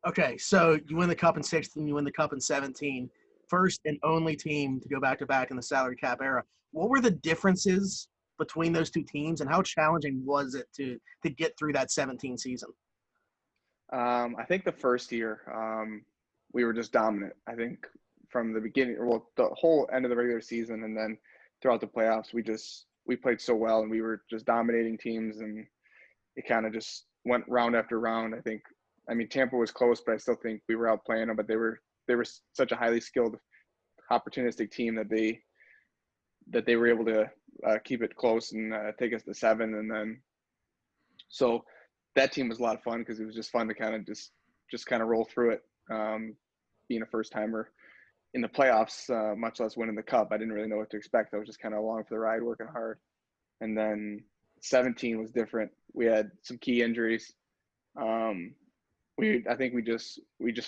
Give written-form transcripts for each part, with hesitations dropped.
Okay, so you win the cup in 16, you win the cup in 17. First and only team to go back-to-back in the salary cap era. What were the differences between those two teams, and how challenging was it to get through that 17 season? I think the first year, we were just dominant. I think from the beginning, well, the whole end of the regular season, and then throughout the playoffs, we played so well, and we were just dominating teams, and it kind of just went round after round. I mean, Tampa was close, but I still think we were outplaying them. But they were such a highly skilled, opportunistic team that they were able to keep it close and take us to 7, and then so that team was a lot of fun because it was just fun to kind of just kind of roll through it. Being a first timer in the playoffs, much less winning the cup, I didn't really know what to expect. I was just kind of along for the ride, working hard. And then 17 was different. We had some key injuries. I think we just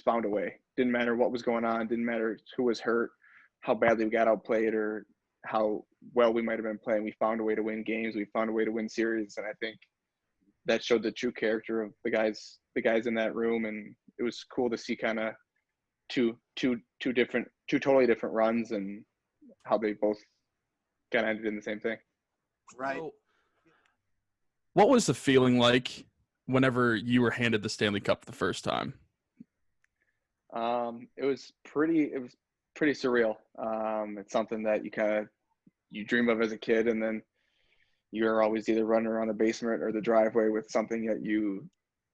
found a way. Didn't matter what was going on. Didn't matter who was hurt, how badly we got outplayed, or how well we might have been playing. We found a way to win games. We found a way to win series, and I think that showed the true character of the guys in that room. And it was cool to see kind of two totally different runs and how they both kind of ended in the same thing. Right. So, what was the feeling like whenever you were handed the Stanley Cup the first time? It was pretty surreal. It's something that you dream of as a kid, and then you're always either running around the basement or the driveway with something that you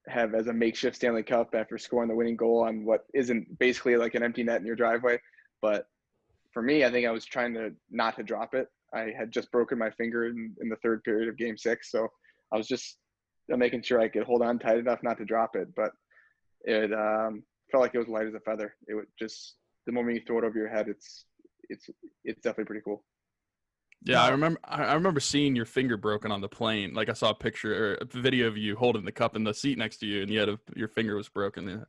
have as a makeshift Stanley Cup after scoring the winning goal on what isn't basically like an empty net in your driveway. But for me, I think I was trying to not to drop it. I had just broken my finger in the third period of Game 6, so I was just making sure I could hold on tight enough not to drop it. But it felt like it was light as a feather. It would just, the moment you throw it over your head, it's definitely pretty cool. Yeah, No. I remember seeing your finger broken on the plane. Like I saw a picture or a video of you holding the cup in the seat next to you, and your finger was broken. Yeah.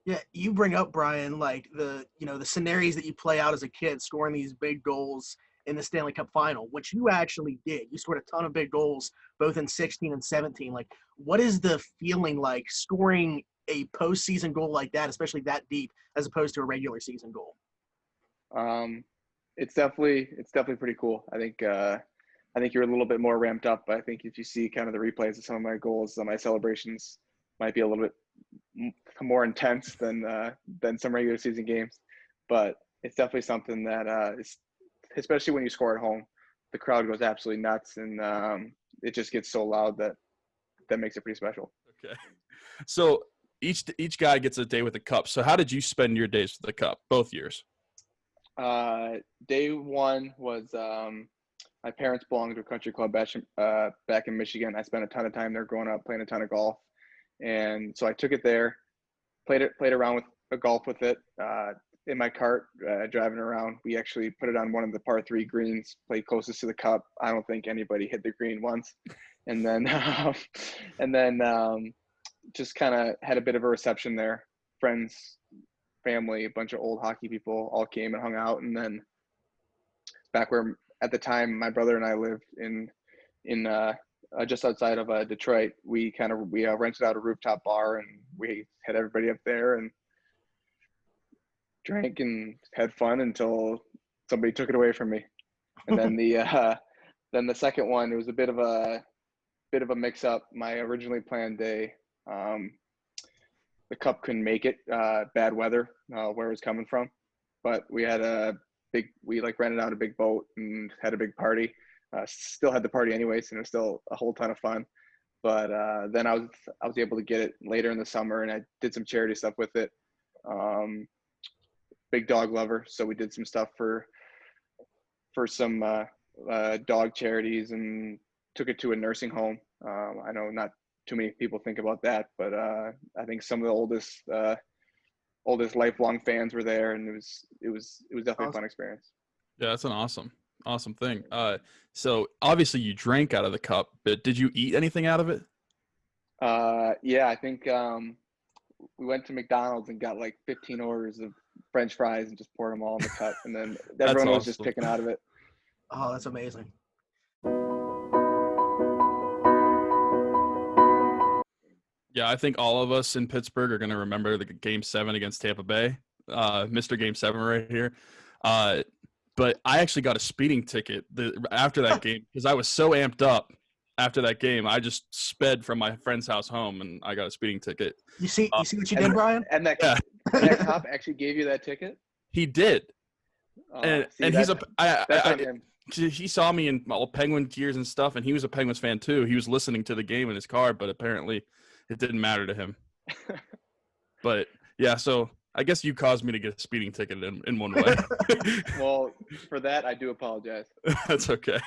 Yeah, you bring up, Brian, like the scenarios that you play out as a kid, scoring these big goals in the Stanley Cup final, which you actually did. You scored a ton of big goals both in 16 and 17. Like, what is the feeling like scoring a postseason goal like that, especially that deep, as opposed to a regular season goal? Um, it's definitely pretty cool. I think you're a little bit more ramped up. I think if you see kind of the replays of some of my goals, some of my celebrations might be a little bit more intense than some regular season games. But it's definitely something that especially when you score at home, the crowd goes absolutely nuts, and it just gets so loud that makes it pretty special. Okay. So each guy gets a day with the cup. So how did you spend your days with the cup both years? Day one was my parents belonged to a country club back in Michigan. I spent a ton of time there growing up, playing a ton of golf, and so I took it there, played around with a golf with it in my cart, driving around. We actually put it on one of the par 3 greens, played closest to the cup. I don't think anybody hit the green once, and then just kind of had a bit of a reception there. Friends, family, a bunch of old hockey people all came and hung out, and then back where at the time my brother and I lived in just outside of Detroit, we rented out a rooftop bar, and we had everybody up there and drank and had fun until somebody took it away from me. And then the second one, it was a bit of a mix up. My originally planned day, the cup couldn't make it, bad weather, where it was coming from, but we rented out a big boat and had a big party. Still had the party anyways, and it was still a whole ton of fun. But then I was able to get it later in the summer, and I did some charity stuff with it. Big dog lover, so we did some stuff for some dog charities, and took it to a nursing home. I know not too many people think about that, but I think some of the oldest lifelong fans were there, and it was definitely a fun experience. Yeah, that's an awesome thing. So obviously you drank out of the cup, but did you eat anything out of it? Yeah, I think we went to McDonald's and got like 15 orders of French fries and just poured them all in the cup, and then everyone was just picking out of it. Oh, that's amazing. Yeah, I think all of us in Pittsburgh are going to remember the Game 7 against Tampa Bay. Mr. Game 7 right here. But I actually got a speeding ticket after that game because I was so amped up after that game. I just sped from my friend's house home, and I got a speeding ticket. You see what you did, Brian? And that Yeah. that cop actually gave you that ticket? He did. And he's that's on him. he saw me in all Penguin gears and stuff, and he was a Penguins fan too. He was listening to the game in his car, but apparently it didn't matter to him. But yeah, so I guess you caused me to get a speeding ticket in one way. Well, for that, I do apologize. That's okay.